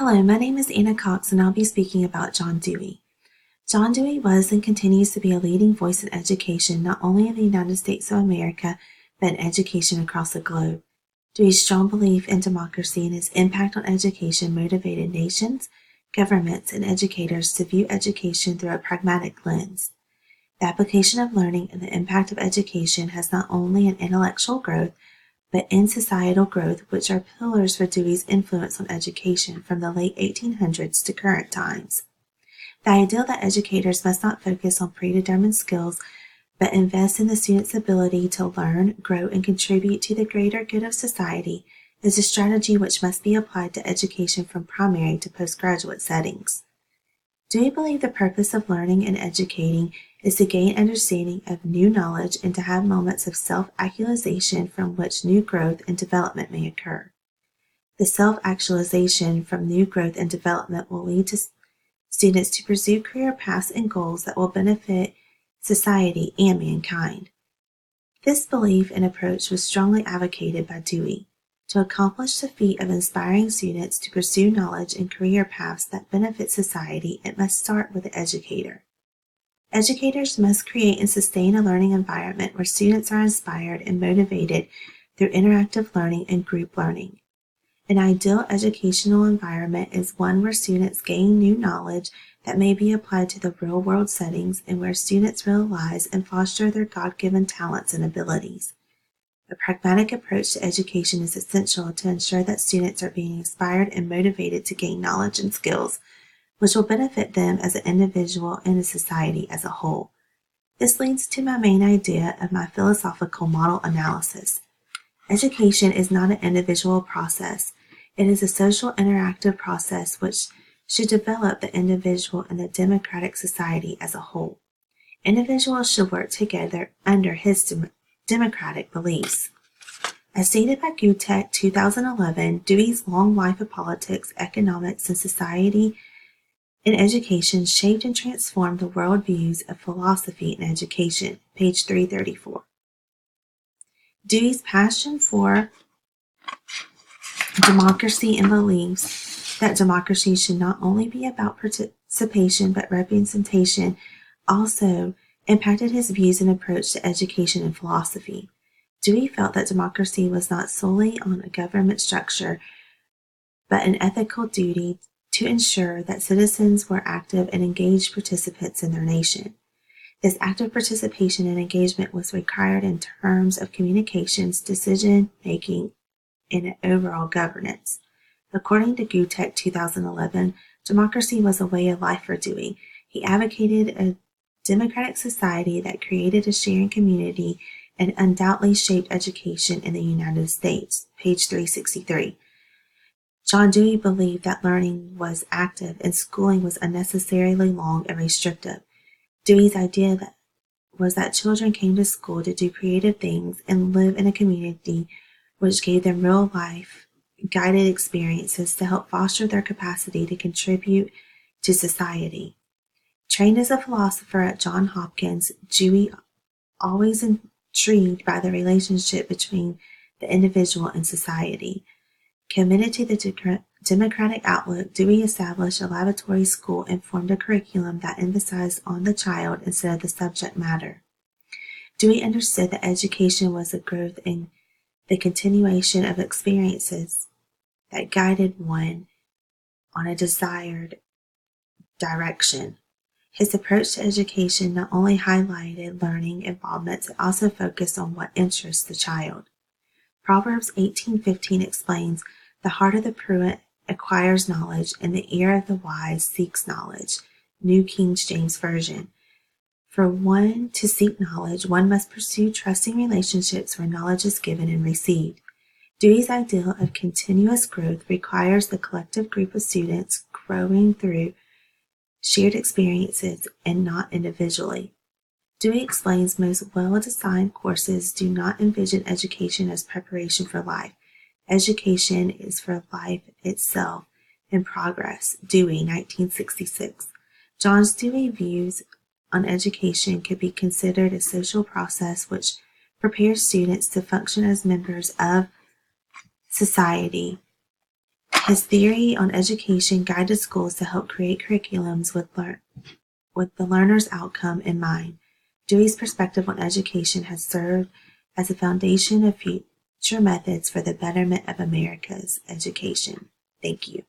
Hello, my name is Anna Cox and I'll be speaking about John Dewey. John Dewey was and continues to be a leading voice in education not only in the United States of America, but in education across the globe. Dewey's strong belief in democracy and his impact on education motivated nations, governments, and educators to view education through a pragmatic lens. The application of learning and the impact of education has not only an intellectual growth, but in societal growth, which are pillars for Dewey's influence on education from the late 1800s to current times. The ideal that educators must not focus on predetermined skills, but invest in the student's ability to learn, grow, and contribute to the greater good of society is a strategy which must be applied to education from primary to postgraduate settings. Dewey believed the purpose of learning and educating is to gain understanding of new knowledge and to have moments of self-actualization from which new growth and development may occur. The self-actualization from new growth and development will lead to students to pursue career paths and goals that will benefit society and mankind. This belief and approach was strongly advocated by Dewey. To accomplish the feat of inspiring students to pursue knowledge and career paths that benefit society, it must start with the educator. Educators must create and sustain a learning environment where students are inspired and motivated through interactive learning and group learning. An ideal educational environment is one where students gain new knowledge that may be applied to the real-world settings and where students realize and foster their God-given talents and abilities. A pragmatic approach to education is essential to ensure that students are being inspired and motivated to gain knowledge and skills which will benefit them as an individual and a society as a whole. This leads to my main idea of my philosophical model analysis. Education is not an individual process. It is a social interactive process which should develop the individual and the democratic society as a whole. Individuals should work together under his democratic beliefs. As stated by Gutek 2011, Dewey's long life of politics, economics, and society in education shaped and transformed the worldviews of philosophy and education, page 334. Dewey's passion for democracy and beliefs that democracy should not only be about participation but representation also impacted his views and approach to education and philosophy. Dewey felt that democracy was not solely on a government structure, but an ethical duty to ensure that citizens were active and engaged participants in their nation. This active participation and engagement was required in terms of communications, decision-making, and overall governance. According to Gutek 2011, democracy was a way of life for Dewey. He advocated a democratic society that created a sharing community and undoubtedly shaped education in the United States, page 363. John Dewey believed that learning was active and schooling was unnecessarily long and restrictive. Dewey's idea was that children came to school to do creative things and live in a community which gave them real-life, guided experiences to help foster their capacity to contribute to society. Trained as a philosopher at Johns Hopkins, Dewey always intrigued by the relationship between the individual and society. Committed to the democratic outlook, Dewey established a laboratory school and formed a curriculum that emphasized on the child instead of the subject matter. Dewey understood that education was a growth in the continuation of experiences that guided one on a desired direction. His approach to education not only highlighted learning involvements, it also focused on what interests the child. Proverbs 18:15 explains, "The heart of the prudent acquires knowledge, and the ear of the wise seeks knowledge." New King James Version. For one to seek knowledge, one must pursue trusting relationships where knowledge is given and received. Dewey's ideal of continuous growth requires the collective group of students growing through shared experiences and not individually. Dewey explains most well-designed courses do not envision education as preparation for life. Education is for life itself in progress. Dewey, 1966. John Dewey's views on education could be considered a social process which prepares students to function as members of society His theory on education guided schools to help create curriculums with the learner's outcome in mind. Dewey's perspective on education has served as a foundation of future methods for the betterment of America's education. Thank you.